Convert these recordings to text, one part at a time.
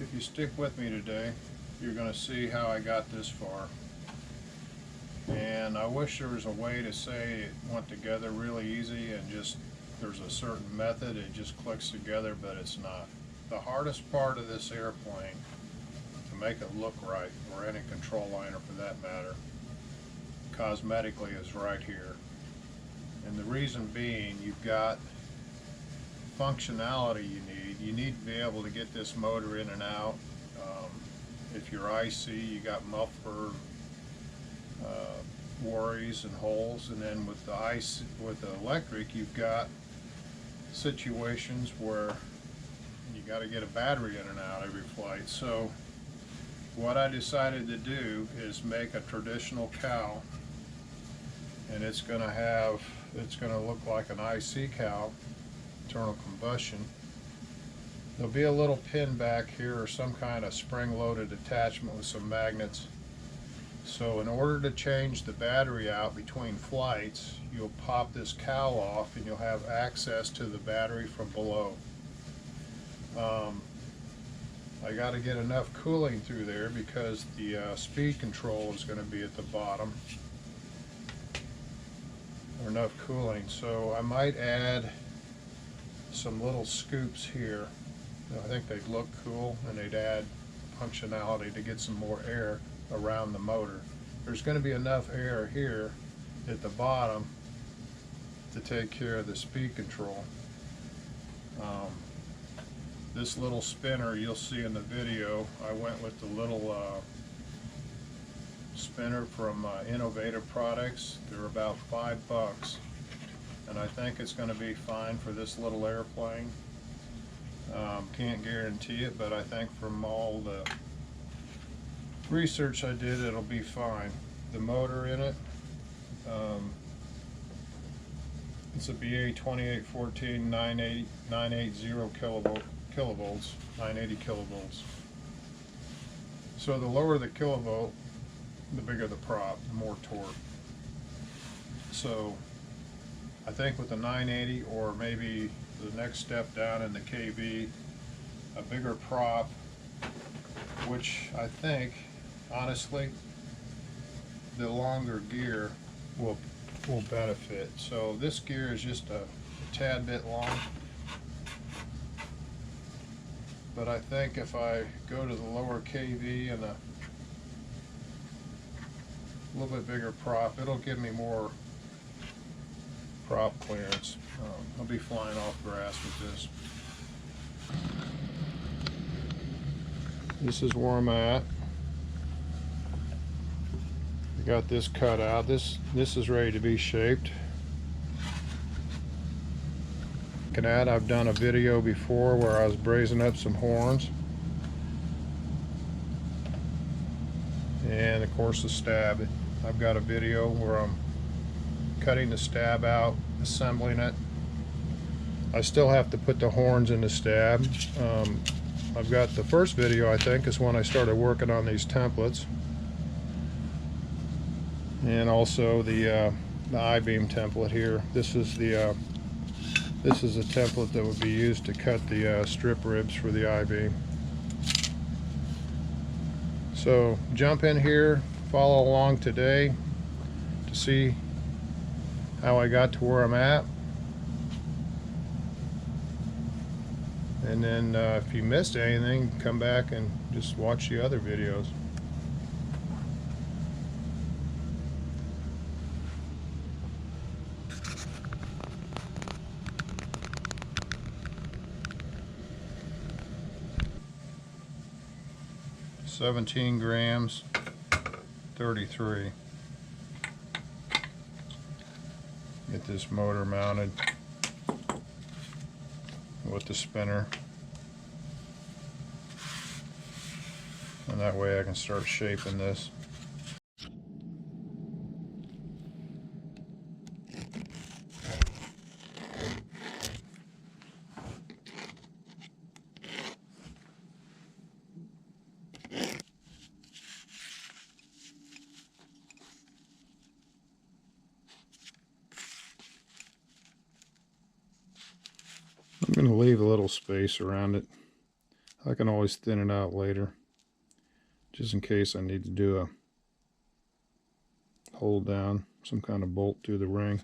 if you stick with me today, you're going to see how I got this far. And I wish there was a way to say it went together really easy and just there's a certain method, it just clicks together, but it's not. The hardest part of this airplane to make it look right, or any control liner for that matter, cosmetically is right here. And the reason being, you've got functionality you need. You need to be able to get this motor in and out. If you're IC, you got muffler worries and holes, and then with the with the electric, you've got situations where you got to get a battery in and out every flight. So what I decided to do is make a traditional cowl, and it's going to look like an IC cowl, internal combustion. There'll be a little pin back here or some kind of spring-loaded attachment with some magnets. So in order to change the battery out between flights, you'll pop this cowl off and you'll have access to the battery from below. I got to get enough cooling through there because the speed control is going to be at the bottom, or enough cooling. So I might add some little scoops here. I think they'd look cool and they'd add functionality to get some more air around the motor. There's going to be enough air here at the bottom to take care of the speed control. This little spinner you'll see in the video, I went with the little spinner from Innovative Products. They're about $5, and I think it's going to be fine for this little airplane. Can't guarantee it, but I think from all the research I did, it'll be fine. The motor in it, it's a BA 2814 980 kilovolts, 980 kilovolts. So the lower the kilovolt, the bigger the prop, the more torque. So I think with the 980, or maybe the next step down in the kV, a bigger prop, which I think, honestly, the longer gear will benefit. So this gear is just a tad bit long, but I think if I go to the lower kV and a little bit bigger prop, it'll give me more prop clearance. I'll be flying off grass with this. This is where I'm at. I got this cut out. This is ready to be shaped. I've done a video before where I was brazing up some horns, and of course the stab. I've got a video where I'm cutting the stab out, assembling it. I still have to put the horns in the stab. I've got the first video, I think, is when I started working on these templates, and also the I-beam template here. This is a template that would be used to cut the strip ribs for the I-beam. So jump in here, follow along today to see how I got to where I'm at. And then if you missed anything, come back and just watch the other videos. $17 grams, 33. Get this motor mounted with the spinner, and that way I can start shaping this. I'm going to leave a little space around it. I can always thin it out later, just in case I need to do a hold down, some kind of bolt through the ring.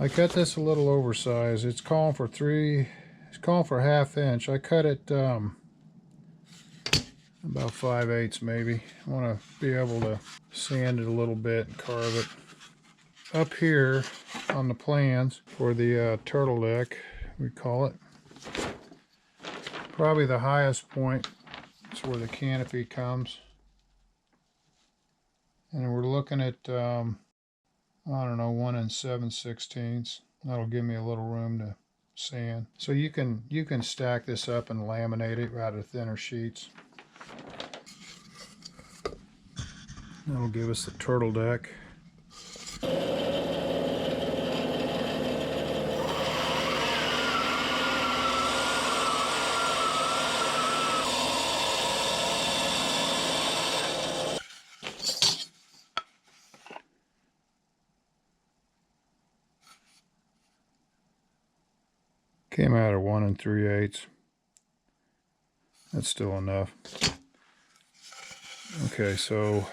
I cut this a little oversized. It's calling for 1/2 inch. I cut it about 5/8 maybe. I want to be able to sand it a little bit and carve it. Up here on the plans for the turtle deck, we call it, probably the highest point is where the canopy comes. And we're looking at I don't know, 1 7/16. That'll give me a little room to sand. So you can stack this up and laminate it out of thinner sheets. That'll give us the turtle deck. Came out at 1 3/8. That's still enough. Okay, so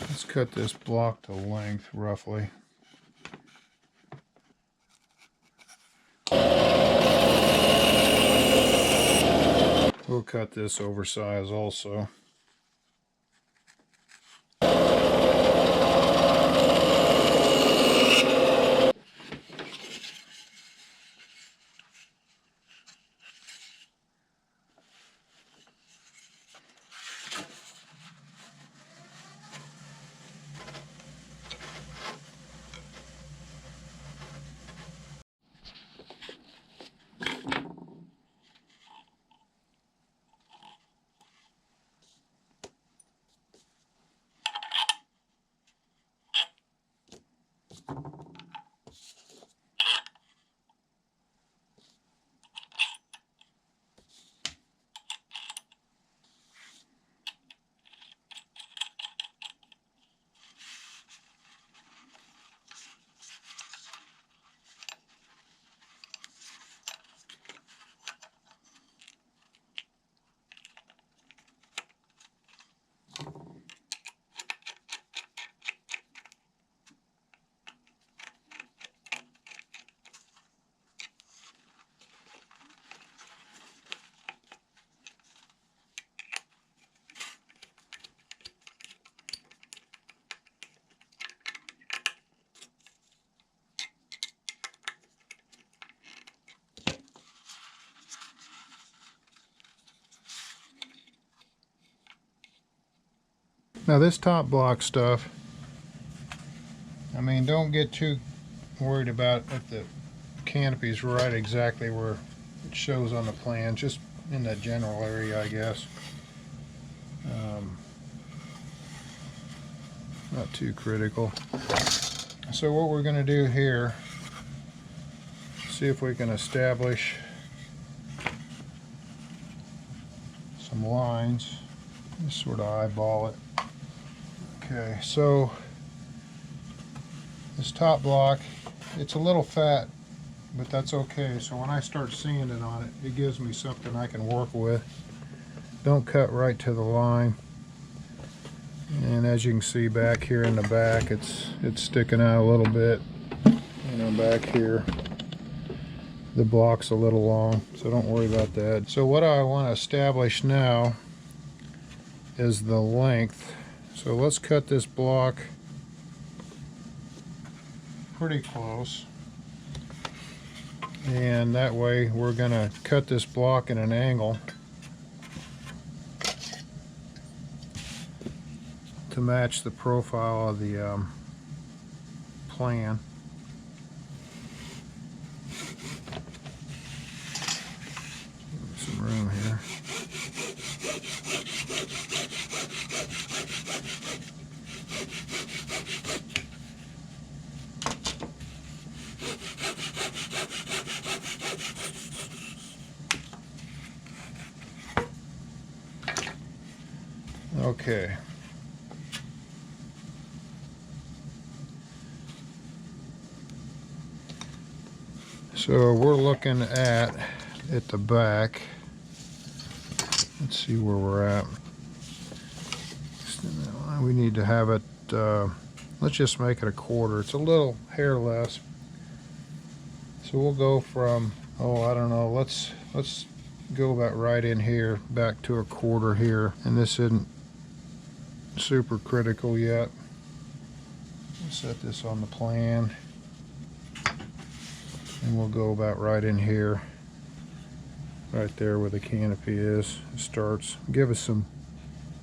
let's cut this block to length roughly. We'll cut this oversized also. Now this top block stuff, I mean, don't get too worried about if the canopy is right exactly where it shows on the plan, just in that general area, I guess. Not too critical. So what we're going to do here, see if we can establish some lines. Just sort of eyeball it. Okay, so this top block, it's a little fat, but that's okay. So when I start seeing it on it, it gives me something I can work with. Don't cut right to the line. And as you can see back here in the back, it's sticking out a little bit. You know, back here, the block's a little long, so don't worry about that. So what I want to establish now is the length. So let's cut this block pretty close, and that way we're going to cut this block at an angle to match the profile of the plan. Some room here. Okay. So we're looking at the back. Let's see where we're at. We need to have it, let's just make it a quarter. It's a little hair less. So we'll go from, oh, I don't know, let's go about right in here, back to a quarter here. And this isn't super critical yet. We'll set this on the plan. And we'll go about right in here, right there where the canopy is. It starts. Give us some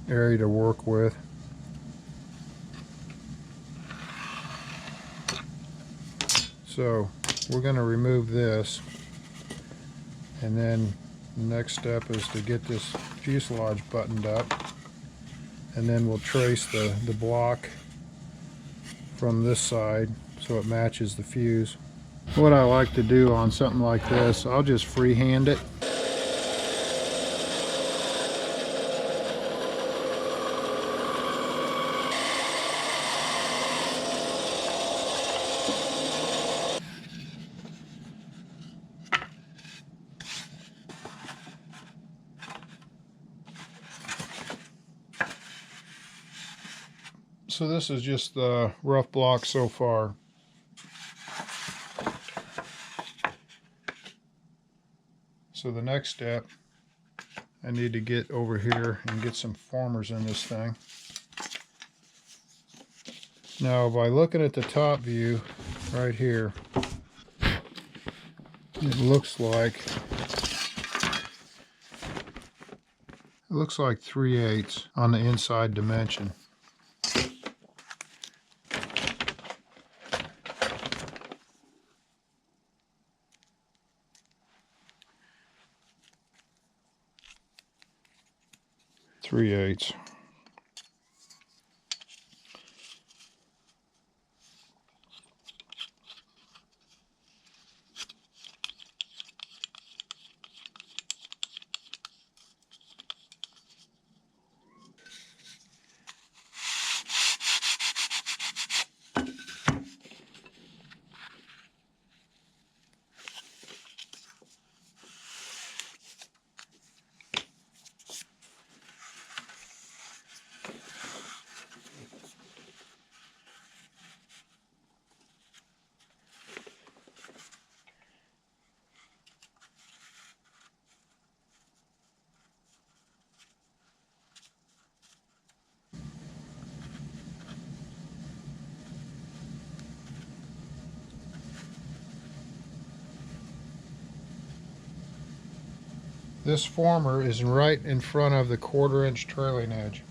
area to work with. So we're going to remove this, and then the next step is to get this fuselage buttoned up, and then we'll trace the block from this side so it matches the fuse. What I like to do on something like this, I'll just freehand it. So this is just the rough block so far. So the next step, I need to get over here and get some formers in this thing. Now by looking at the top view right here, it looks like 3/8 on the inside dimension. Three-eighths. This former is right in front of the 1/4 inch trailing edge.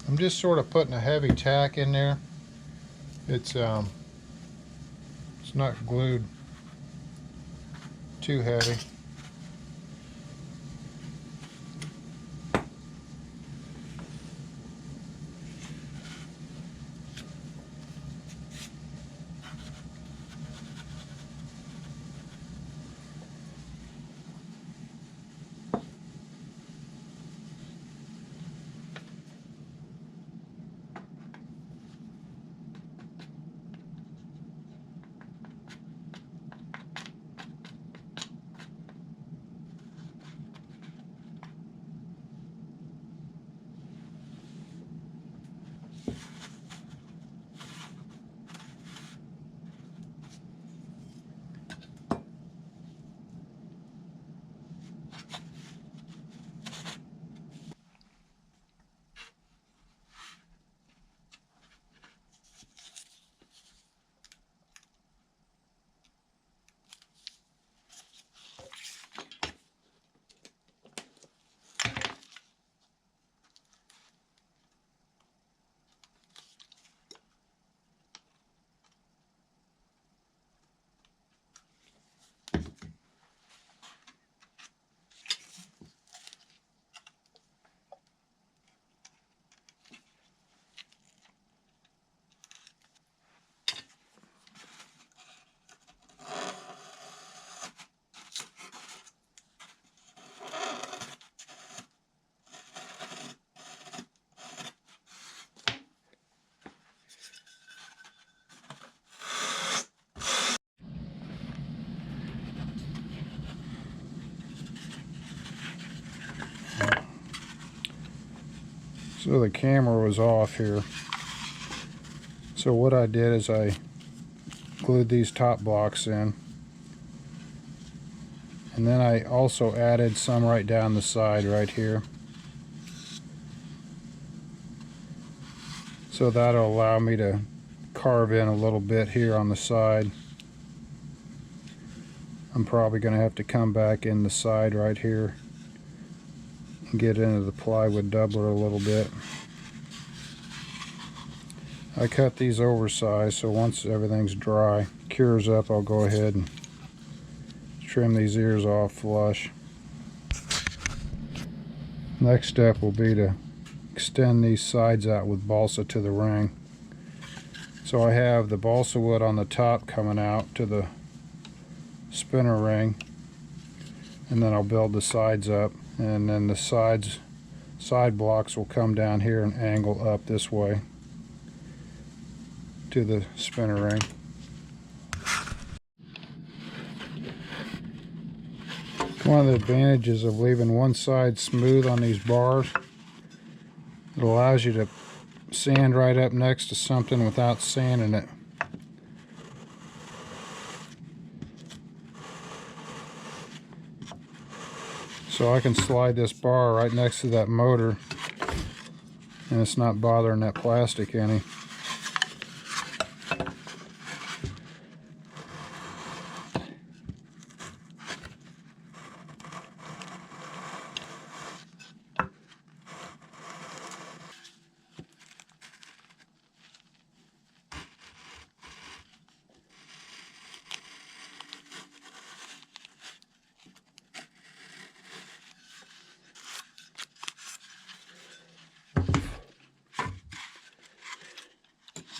I'm just sort of putting a heavy tack in there. It's not glued too heavy. So the camera was off here. So what I did is I glued these top blocks in, and then I also added some right down the side right here. So that'll allow me to carve in a little bit here on the side. I'm probably going to have to come back in the side right here and get into the plywood doubler a little bit. I cut these oversized, so once everything's dry, cures up, I'll go ahead and trim these ears off flush. Next step will be to extend these sides out with balsa to the ring. So I have the balsa wood on the top coming out to the spinner ring, and then I'll build the sides up, and then the side blocks will come down here and angle up this way to the spinner ring. One of the advantages of leaving one side smooth on these bars, it allows you to sand right up next to something without sanding it. So I can slide this bar right next to that motor, and it's not bothering that plastic any.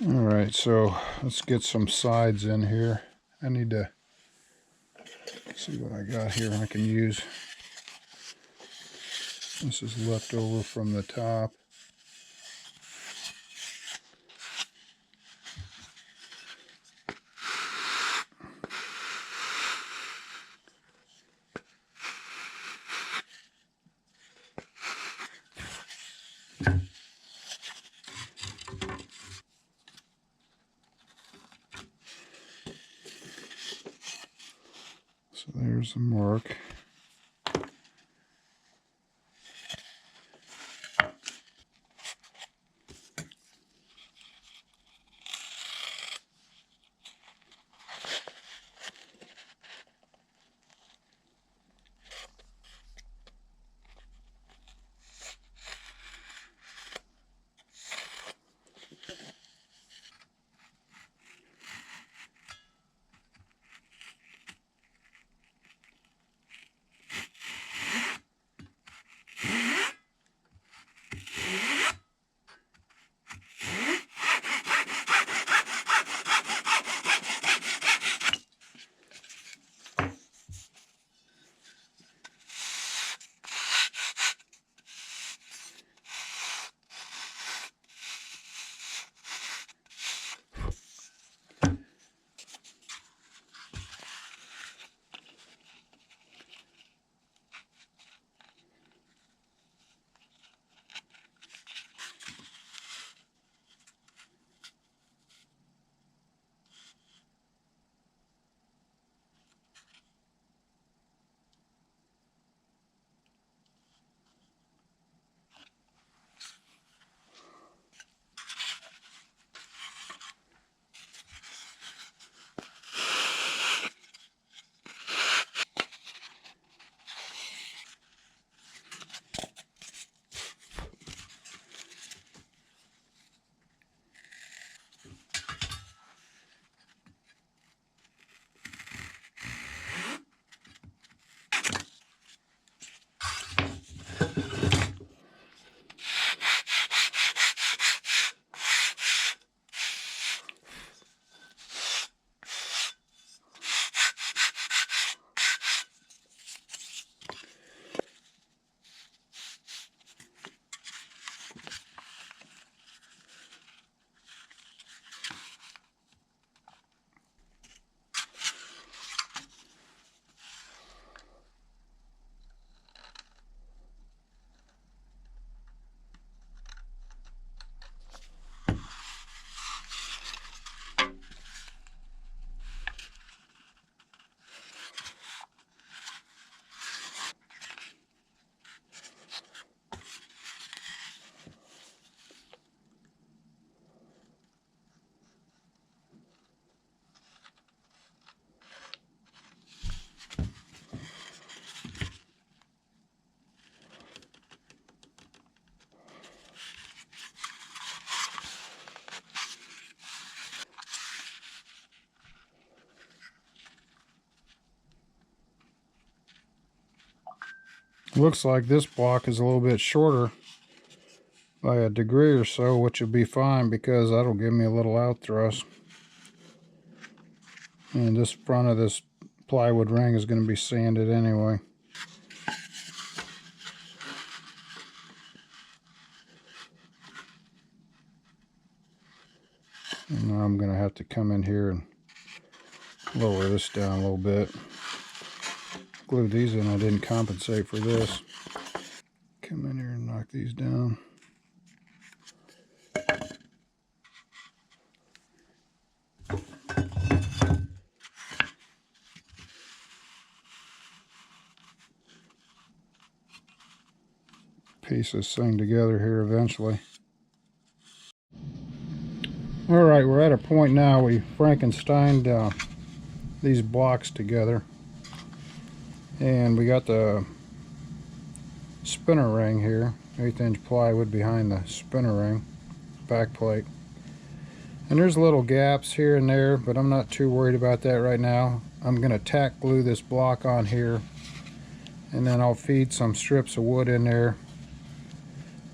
Alright, so let's get some sides in here. I need to see what I got here I can use. This is left over from the top. There's the mark. Looks like this block is a little bit shorter by a degree or so, which will be fine because that'll give me a little out thrust. And this front of this plywood ring is going to be sanded anyway. And now I'm going to have to come in here and lower this down a little bit. Glue these in, I didn't compensate for this. Come in here and knock these down. Piece this thing together here eventually. Alright, we're at a point now we Frankensteined these blocks together. And we got the spinner ring here, 1/8 inch plywood behind the spinner ring, back plate. And there's little gaps here and there, but I'm not too worried about that right now. I'm going to tack glue this block on here, and then I'll feed some strips of wood in there.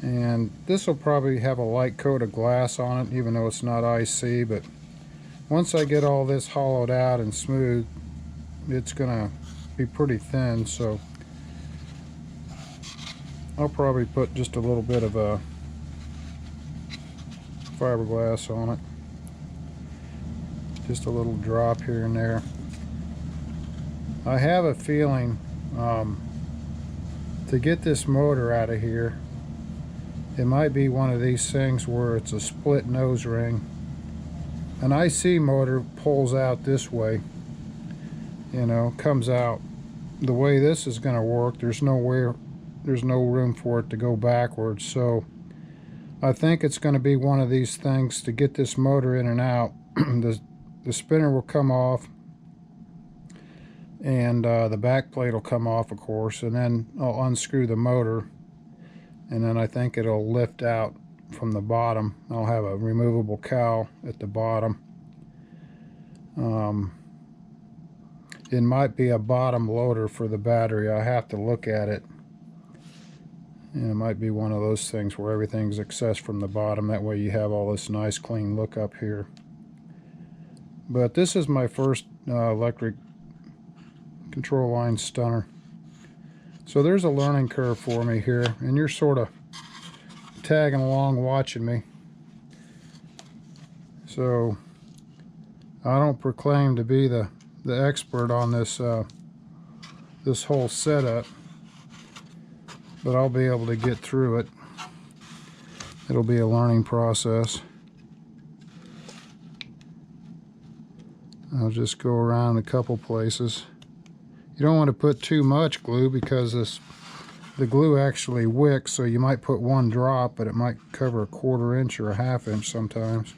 And this will probably have a light coat of glass on it, even though it's not IC, but once I get all this hollowed out and smooth, it's going to be pretty thin, so I'll probably put just a little bit of a fiberglass on it, just a little drop here and there. I have a feeling to get this motor out of here, it might be one of these things where it's a split nose ring. An IC motor pulls out this way, you know, comes out the way this is going to work, there's no room for it to go backwards. So I think it's going to be one of these things to get this motor in and out. The spinner will come off, and the back plate will come off, of course, and then I'll unscrew the motor, and then I think it'll lift out from the bottom. I'll have a removable cowl at the bottom. It might be a bottom loader for the battery. I have to look at it. And it might be one of those things where everything's accessed from the bottom. That way you have all this nice clean look up here. But this is my first electric control line stunner. So there's a learning curve for me here, and you're sort of tagging along watching me. So I don't proclaim to be the expert on this this whole setup, but I'll be able to get through it. It'll be a learning process. I'll just go around a couple places. You don't want to put too much glue because the glue actually wicks, so you might put one drop, but it might cover a 1/4 inch or a 1/2 inch sometimes.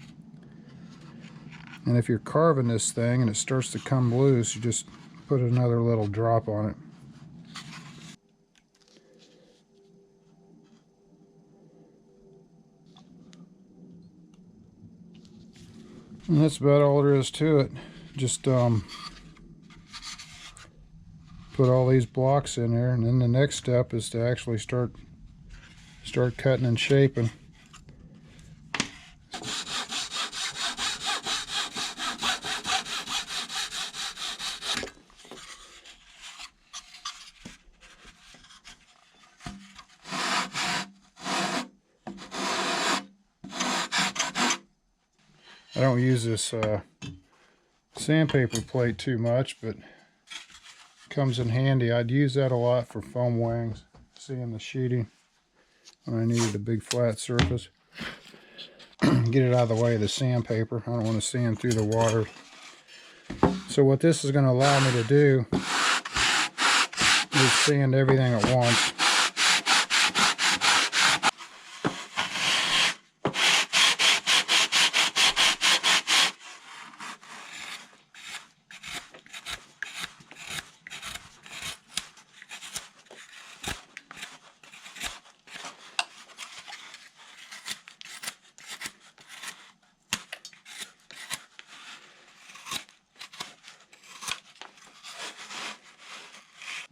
And if you're carving this thing and it starts to come loose, you just put another little drop on it. And that's about all there is to it. Just put all these blocks in there, and then the next step is to actually start cutting and shaping. I don't use this sandpaper plate too much, but it comes in handy. I'd use that a lot for foam wings, seeing the sheeting when I needed a big flat surface. Get it out of the way of the sandpaper. I don't want to sand through the water. So what this is going to allow me to do is sand everything at once.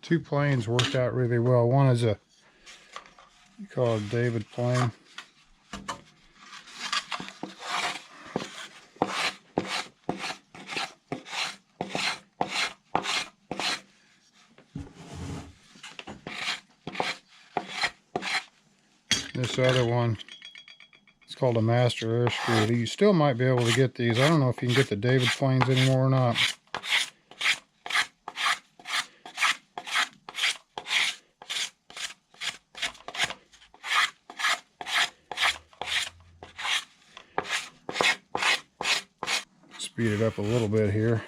Two planes worked out really well. One is you call it a David plane. This other one, it's called a Master Air Screw. You still might be able to get these. I don't know if you can get the David planes anymore or not. Speed it up a little bit here.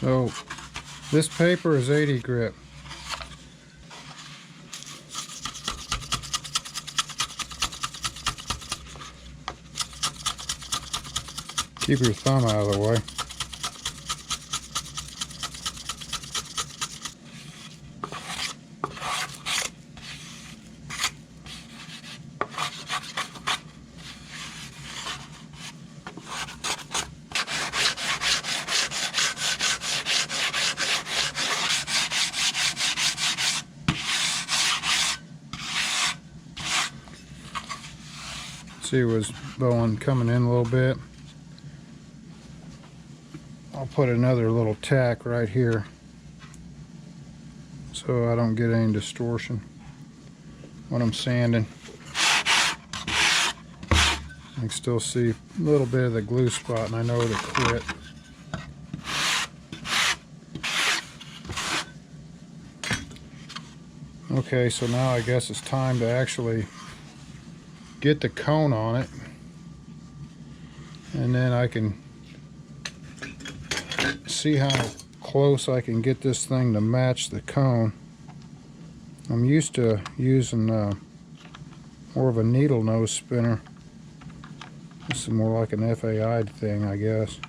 So this paper is 80 grit. Keep your thumb out of the way. See, it was bowing coming in a little bit. I'll put another little tack right here so I don't get any distortion when I'm sanding. I can still see a little bit of the glue spot, and I know to quit. Okay, so now I guess it's time to actually get the cone on it, and then I can see how close I can get this thing to match the cone. I'm used to using more of a needle nose spinner. This is more like an FAI thing, I guess.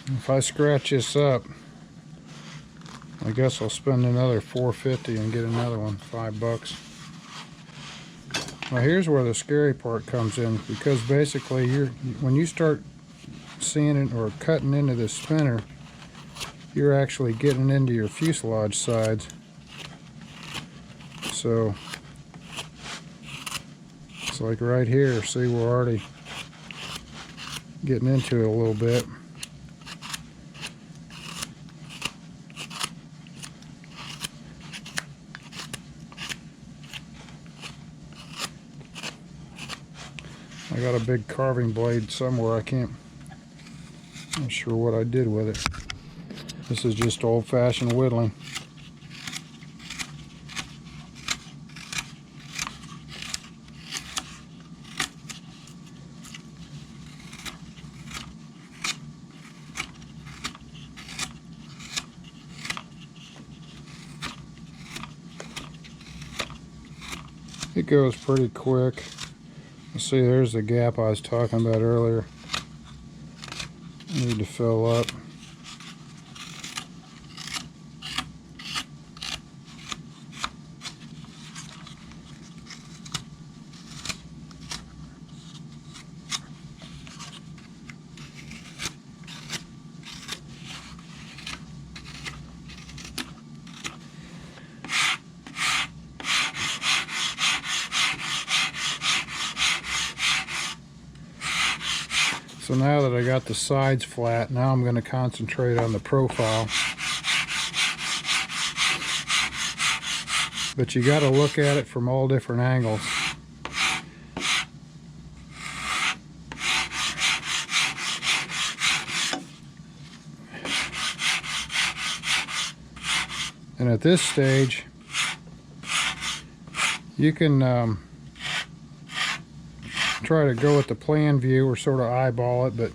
If I scratch this up, I guess I'll spend another $4.50 and get another one, $5. Now here's where the scary part comes in, because basically when you start sanding or cutting into the spinner, you're actually getting into your fuselage sides. So it's like right here, see, we're already getting into it a little bit. I got a big carving blade somewhere. Not sure what I did with it. This is just old-fashioned whittling. It goes pretty quick. See, there's the gap I was talking about earlier. I need to fill up. So now that I got the sides flat, now I'm going to concentrate on the profile. But you got to look at it from all different angles. And at this stage, you can try to go with the plan view or sort of eyeball it, but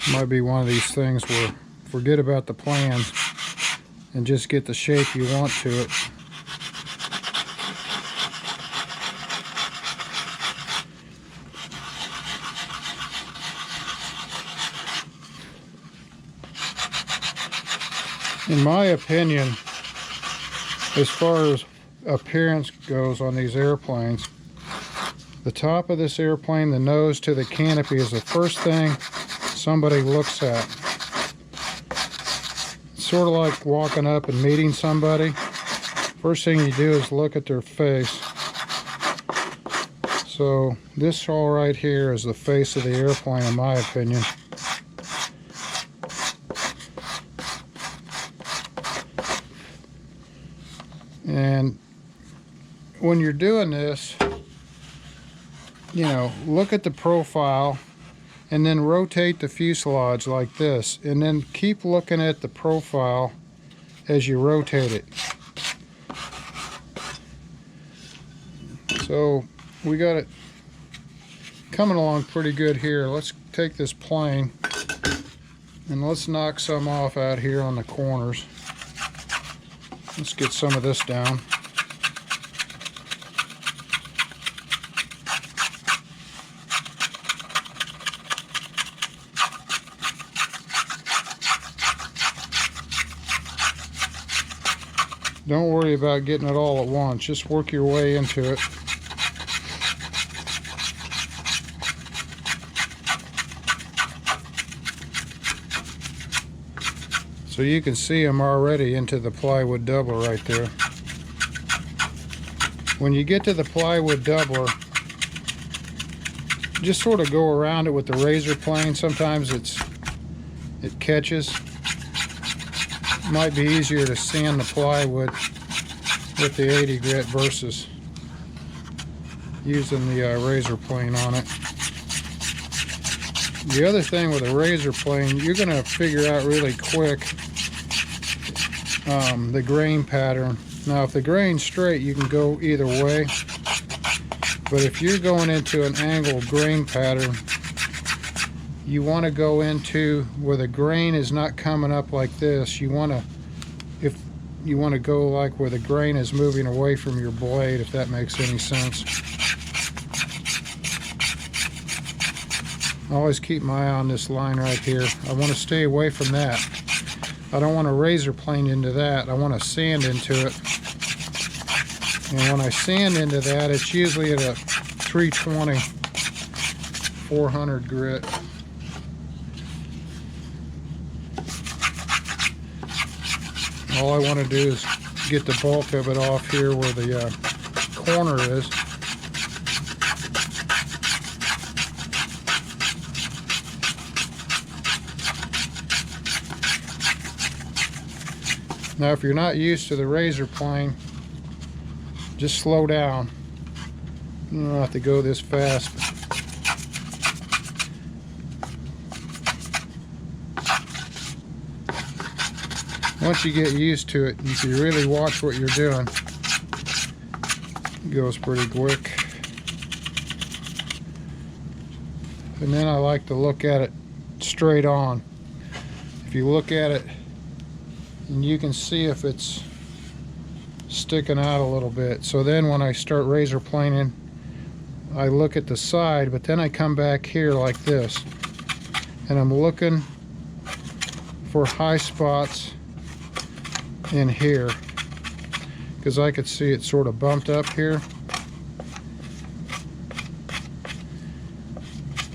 it might be one of these things where forget about the plans and just get the shape you want to it. In my opinion, as far as appearance goes on these airplanes, the top of this airplane, the nose to the canopy, is the first thing somebody looks at. It's sort of like walking up and meeting somebody. First thing you do is look at their face. So this all right here is the face of the airplane, in my opinion. And when you're doing this, you know, look at the profile and then rotate the fuselage like this, and then keep looking at the profile as you rotate it. So we got it coming along pretty good here. Let's take this plane and let's knock some off out here on the corners. Let's get some of this down. Don't worry about getting it all at once. Just work your way into it. So you can see I'm already into the plywood doubler right there. When you get to the plywood doubler, just sort of go around it with the razor plane. Sometimes it catches. Might be easier to sand the plywood with the 80 grit versus using the razor plane on it. The other thing with a razor plane, you're going to figure out really quick the grain pattern. Now if the grain's straight, you can go either way, but if you're going into an angled grain pattern, you want to go into where the grain is not coming up like this. You want to go like where the grain is moving away from your blade, if that makes any sense. I always keep my eye on this line right here. I want to stay away from that. I don't want to razor plane into that. I want to sand into it. And when I sand into that, it's usually at a 320, 400 grit. All I want to do is get the bulk of it off here where the corner is. Now if you're not used to the razor plane, just slow down. You don't have to go this fast. Once you get used to it, if you really watch what you're doing, it goes pretty quick. And then I like to look at it straight on. If you look at it, and you can see if it's sticking out a little bit. So then when I start razor planing, I look at the side, but then I come back here like this, and I'm looking for high spots in here, because I could see it sort of bumped up here,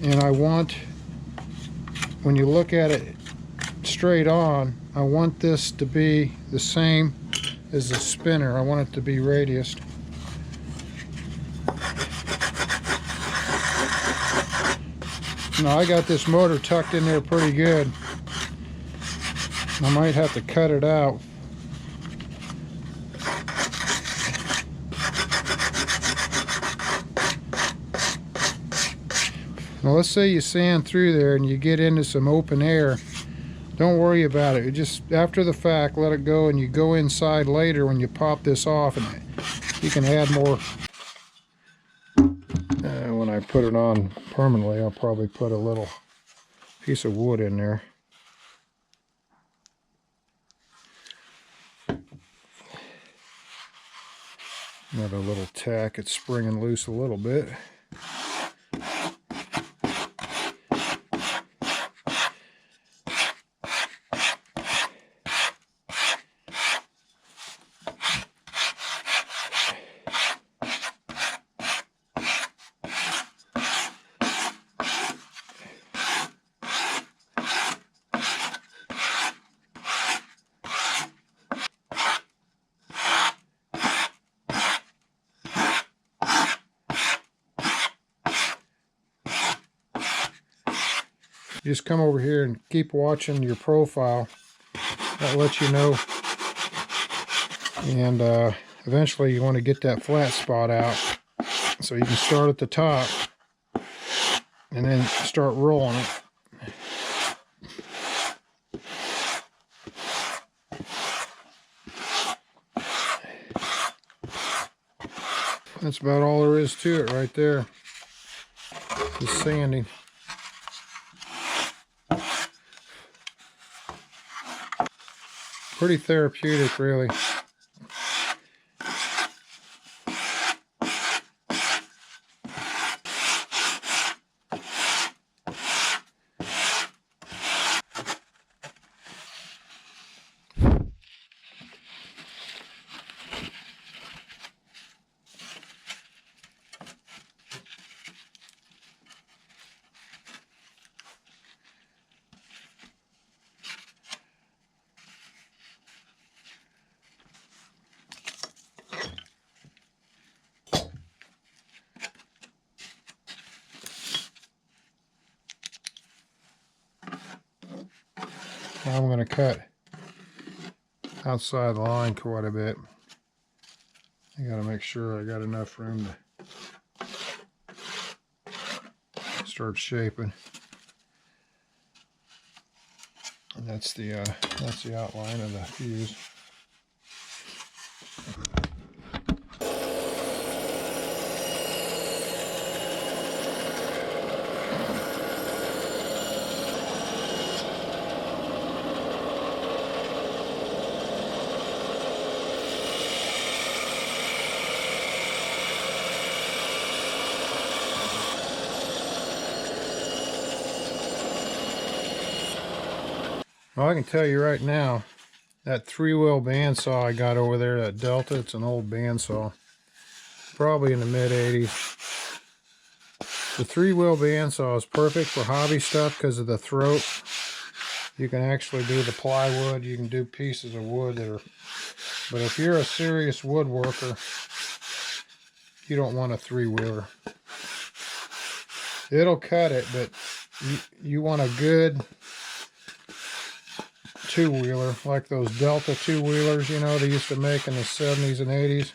and I want, when you look at it straight on, I want this to be the same as the spinner. I want it to be radiused. Now I got this motor tucked in there pretty good. I might have to cut it out. Now let's say you sand through there and you get into some open air. Don't worry about it. You just, after the fact, let it go, and you go inside later when you pop this off, and you can add more. When I put it on permanently, I'll probably put a little piece of wood in there. Another little tack. It's springing loose a little bit. Just come over here and keep watching your profile. That lets you know. And eventually you want to get that flat spot out. So you can start at the top and then start rolling it. That's about all there is to it right there. Just sanding. Pretty therapeutic, really. Now I'm going to cut outside the line quite a bit. I got to make sure I got enough room to start shaping. And that's the outline of the fuse. Well, I can tell you right now, that 3-wheel bandsaw I got over there, that Delta, it's an old bandsaw, probably in the mid-80s. The 3-wheel bandsaw is perfect for hobby stuff because of the throat. You can actually do the plywood, you can do pieces of wood that are, but if you're a serious woodworker, you don't want a 3-wheeler. It'll cut it, but you want a good 2-wheeler, like those Delta 2-wheelers, you know, they used to make in the 70s and 80s.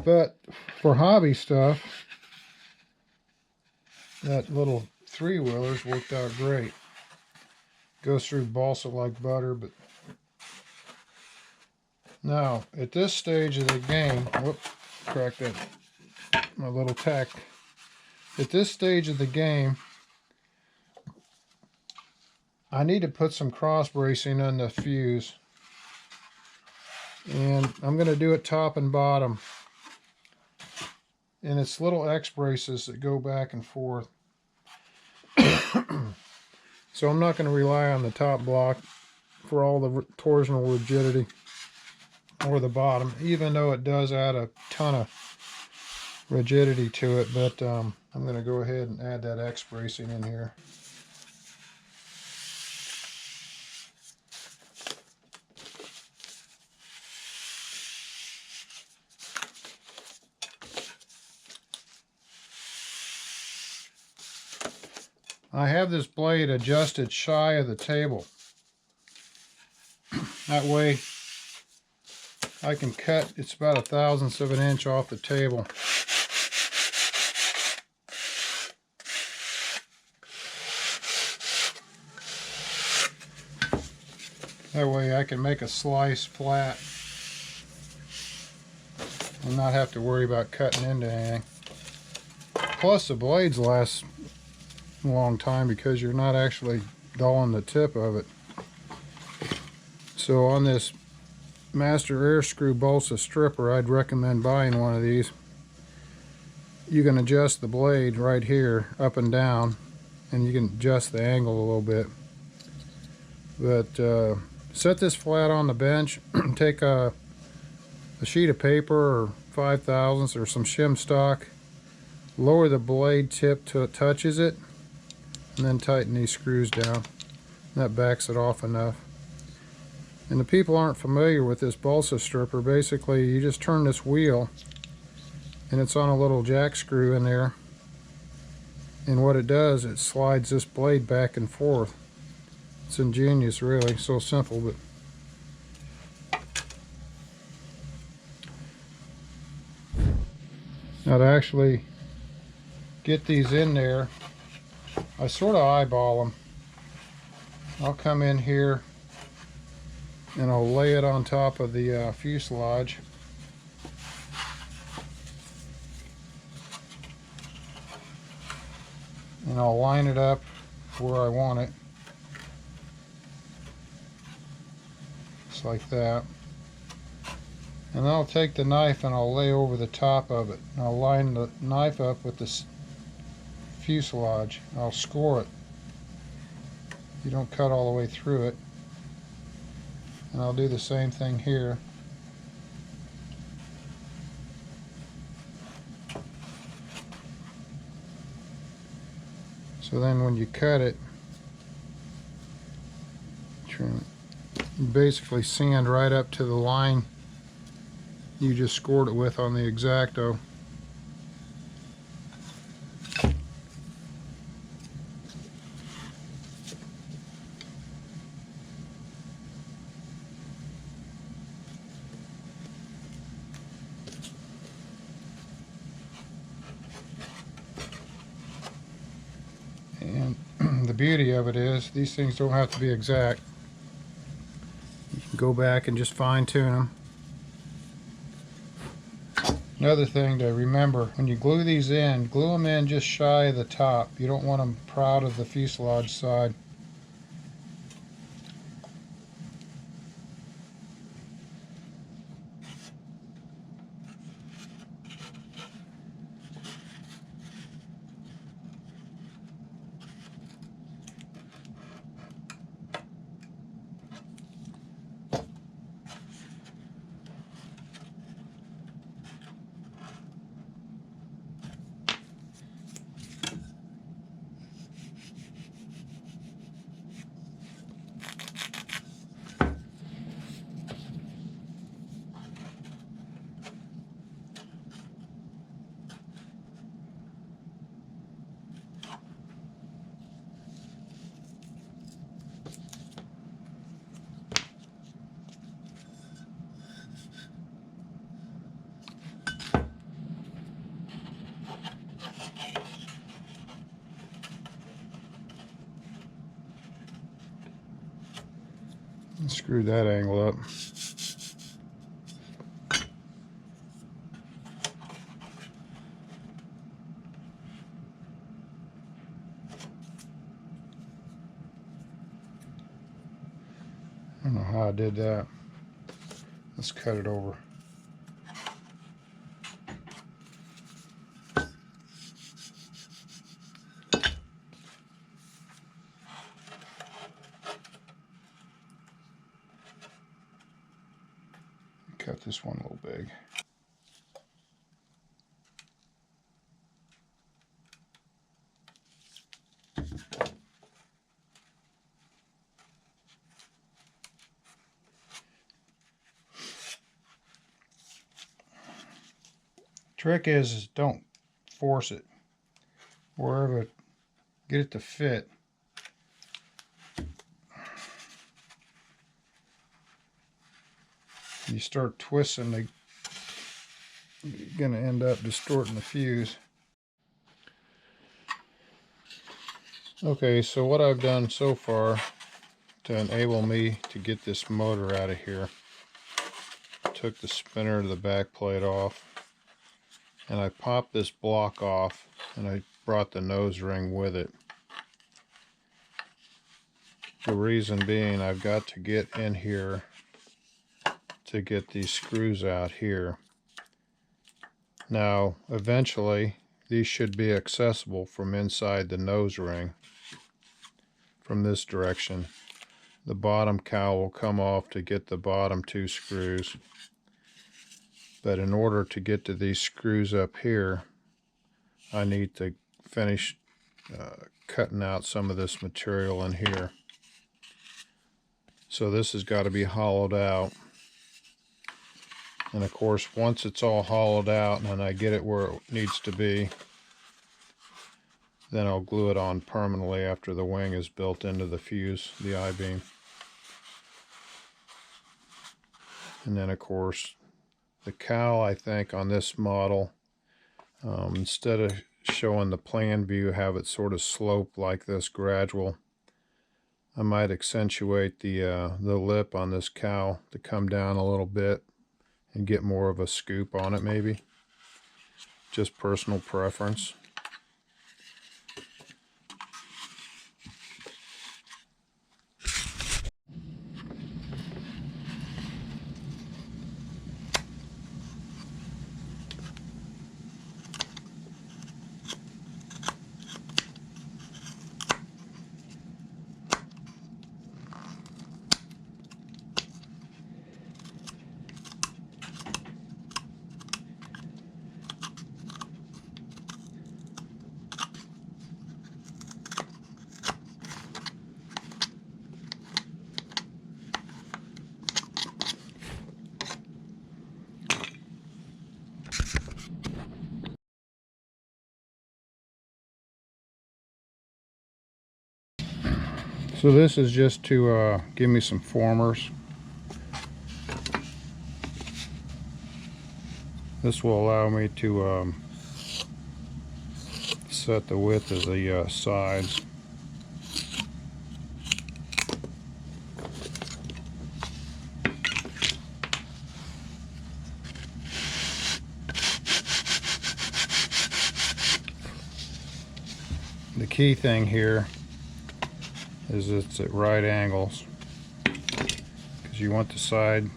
But for hobby stuff, that little 3-wheelers worked out great. Goes through balsa like butter. But now, at this stage of the game, whoop, cracked that, my little tack. At this stage of the game, I need to put some cross bracing on the fuse, and I'm going to do it top and bottom, and it's little X braces that go back and forth. So I'm not going to rely on the top block for all the torsional rigidity, or the bottom, even though it does add a ton of rigidity to it. But I'm going to go ahead and add that X bracing in here. I have this blade adjusted shy of the table. That way I can cut, it's about 1/1000th of an inch off the table. That way I can make a slice flat and not have to worry about cutting into anything. Plus the blades last a long time because you're not actually dulling the tip of it. So on this Master Air Screw Balsa stripper, I'd recommend buying one of these. You can adjust the blade right here up and down, and you can adjust the angle a little bit. But set this flat on the bench. Take a sheet of paper or 5/1000 or some shim stock, lower the blade tip till it touches it, and then tighten these screws down. That backs it off enough. And the people aren't familiar with this balsa stripper. Basically, you just turn this wheel, and it's on a little jack screw in there. And what it does, it slides this blade back and forth. It's ingenious, really. So simple, but now to actually get these in there, I sort of eyeball them. I'll come in here and I'll lay it on top of the fuselage. And I'll line it up where I want it. Just like that. And then I'll take the knife and I'll lay over the top of it. And I'll line the knife up with this fuselage. I'll score it. You don't cut all the way through it. And I'll do the same thing here. So then when you cut it, you basically sand right up to the line you just scored it with on the X-Acto. And the beauty of it is these things don't have to be exact. You can go back and just fine tune them. Another thing to remember, when you glue these in, glue them in just shy of the top. You don't want them proud of the fuselage side. Screw that angle up. I don't know how I did that. Let's cut it over. Cut this one a little big. Trick is don't force it. Wherever, get it to fit. You start twisting, you're going to end up distorting the fuse. Okay, so what I've done so far to enable me to get this motor out of here, took the spinner of the back plate off, and I popped this block off, and I brought the nose ring with it. The reason being, I've got to get in here to get these screws out here. Now, eventually, these should be accessible from inside the nose ring. From this direction, the bottom cowl will come off to get the bottom two screws. But in order to get to these screws up here, I need to finish cutting out some of this material in here. So this has got to be hollowed out. And of course, once it's all hollowed out and I get it where it needs to be, then I'll glue it on permanently after the wing is built into the fuse, the I-beam. And then of course, the cowl, I think on this model, instead of showing the plan view, have it sort of slope like this, gradual. I might accentuate the lip on this cowl to come down a little bit and get more of a scoop on it, maybe. Just personal preference. So this is just to give me some formers. This will allow me to set the width of the sides. key thing here is it's at right angles, because you want the side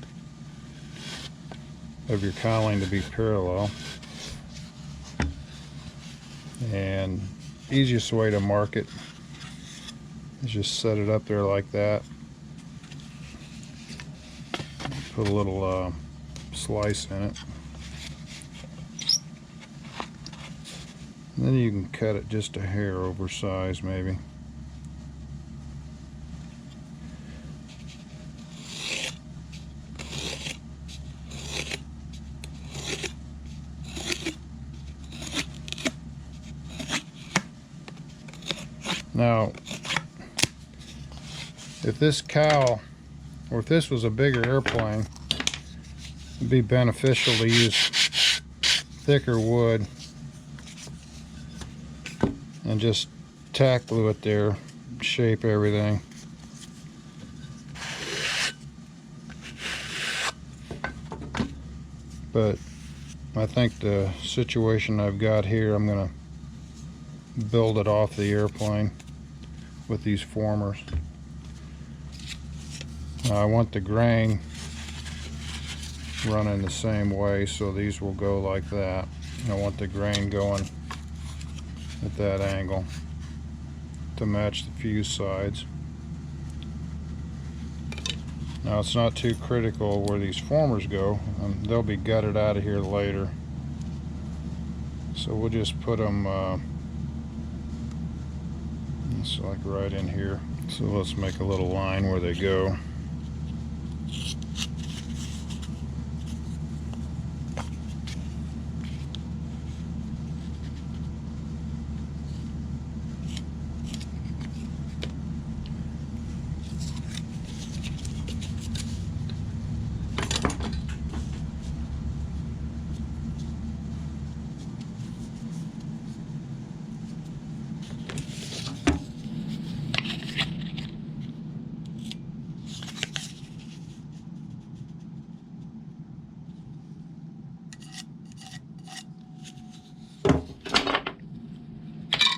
of your cowling to be parallel. And easiest way to mark it is just set it up there like that. Put a little slice in it. And then you can cut it just a hair oversized maybe. Now, if this cowl, or if this was a bigger airplane, it'd be beneficial to use thicker wood and just tack glue it there, shape everything. But I think the situation I've got here, I'm going to build it off the airplane with these formers. Now I want the grain running the same way, so these will go like that. I want the grain going at that angle to match the fuse sides. Now it's not too critical where these formers go, they'll be gutted out of here later. So we'll just put them it's like right in here. So let's make a little line where they go.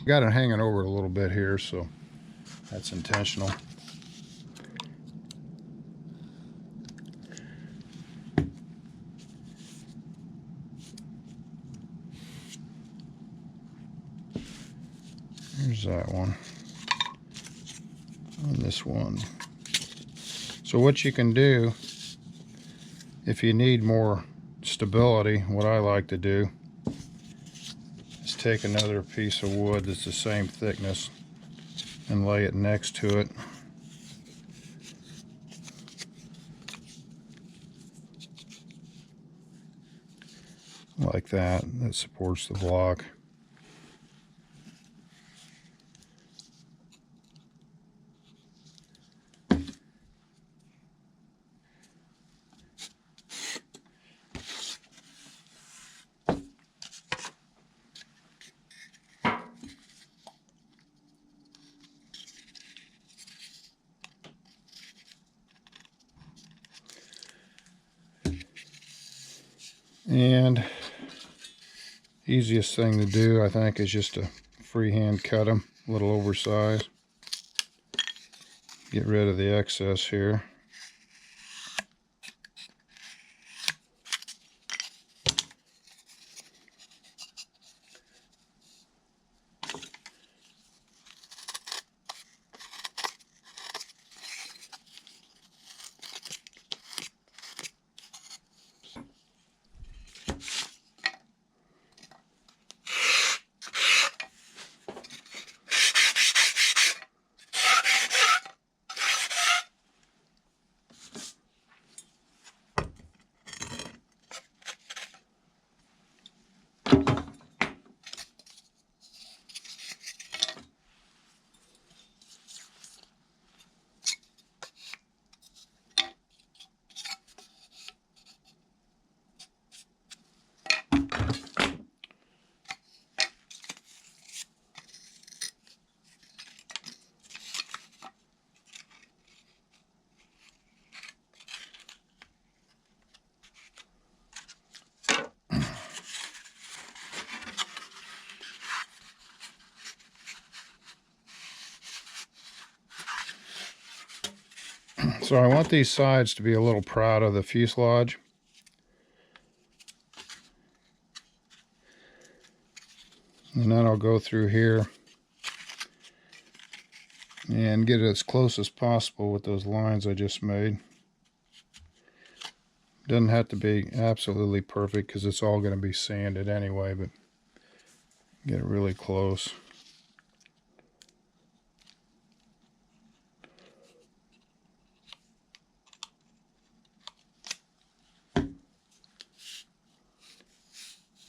Got it hanging over a little bit here, so that's intentional. Here's that one. And this one. So what you can do, if you need more stability, what I like to do is take another piece of wood that's the same thickness and lay it next to it. Like that. That supports the block. And easiest thing to do, I think, is just to freehand cut them a little oversized. Get rid of the excess here. So I want these sides to be a little proud of the fuselage. And then I'll go through here and get it as close as possible with those lines I just made. Doesn't have to be absolutely perfect because it's all going to be sanded anyway, but get it really close.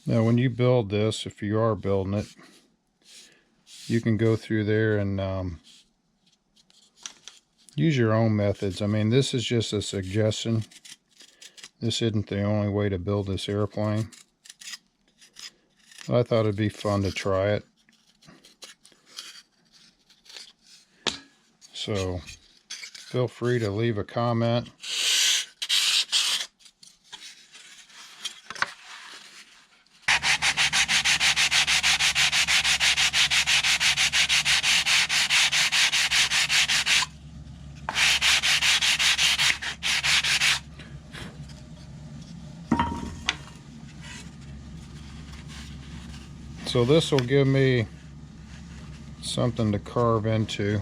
Now when you build this, if you are building it, you can go through there and use your own methods. I mean, this is just a suggestion. This isn't the only way to build this airplane. I thought it'd be fun to try it. So feel free to leave a comment. So this will give me something to carve into.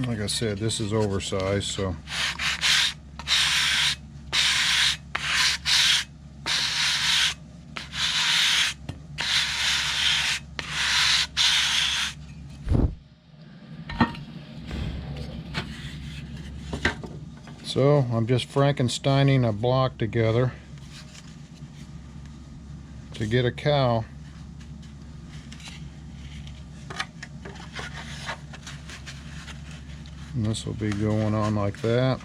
Like I said, this is oversized, so I'm just Frankensteining a block together to get a cowl. And this will be going on like that.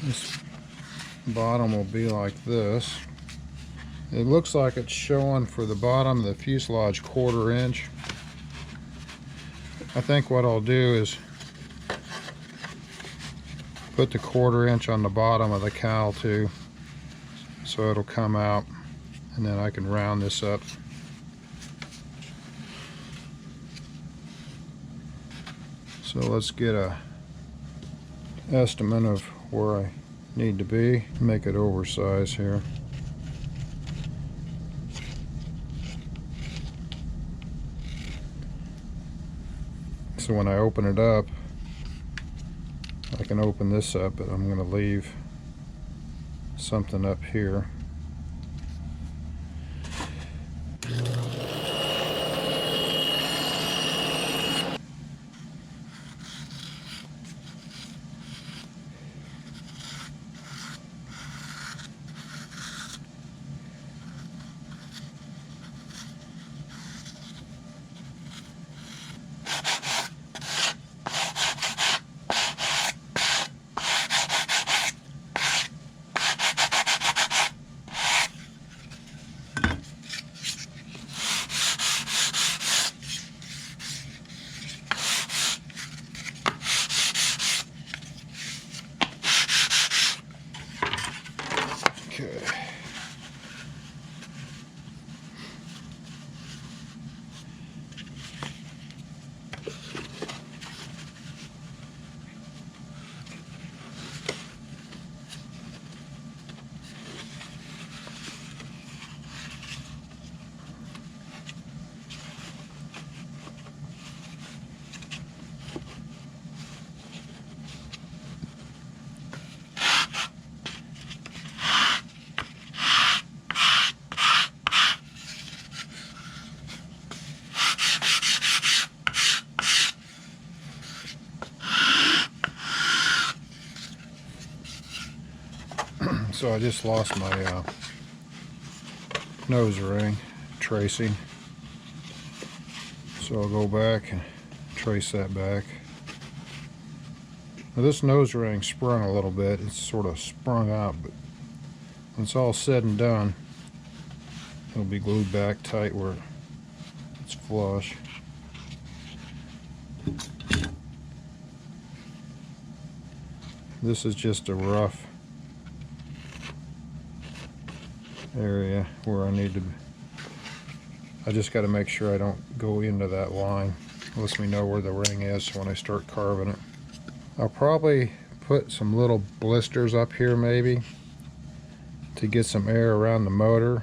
This bottom will be like this. It looks like it's showing for the bottom of the fuselage 1/4 inch. I think what I'll do is put the 1/4 inch on the bottom of the cowl too, so it'll come out, and then I can round this up. So let's get a estimate of where I need to be. Make it oversized here. So when I open it up, I can open this up, but I'm going to leave something up here. Okay. So I just lost my nose ring tracing. So I'll go back and trace that back. Now this nose ring sprung a little bit. It's sort of sprung out, but when it's all said and done, it'll be glued back tight where it's flush. This is just a rough area where I need to, I just got to make sure I don't go into that line. It lets me know where the ring is when I start carving it. I'll probably put some little blisters up here maybe to get some air around the motor.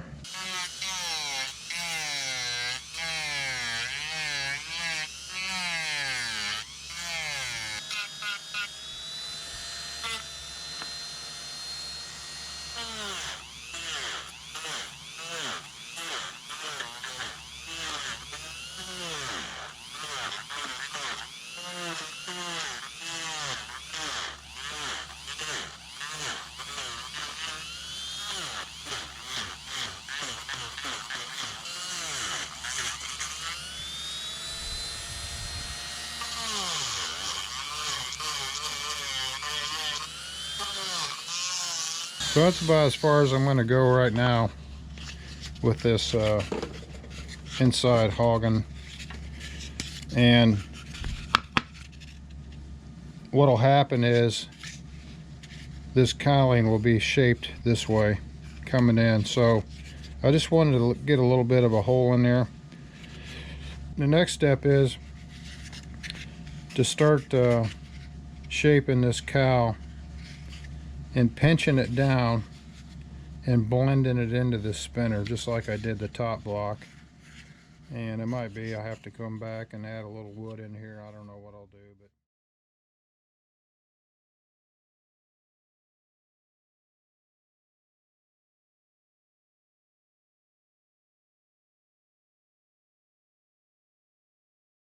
So that's about as far as I'm going to go right now with this inside hogging. And what'll happen is this cowling will be shaped this way coming in. So I just wanted to get a little bit of a hole in there. The next step is to start shaping this cowl and pinching it down and blending it into the spinner, just like I did the top block. And it might be I have to come back and add a little wood in here. I don't know what I'll do, but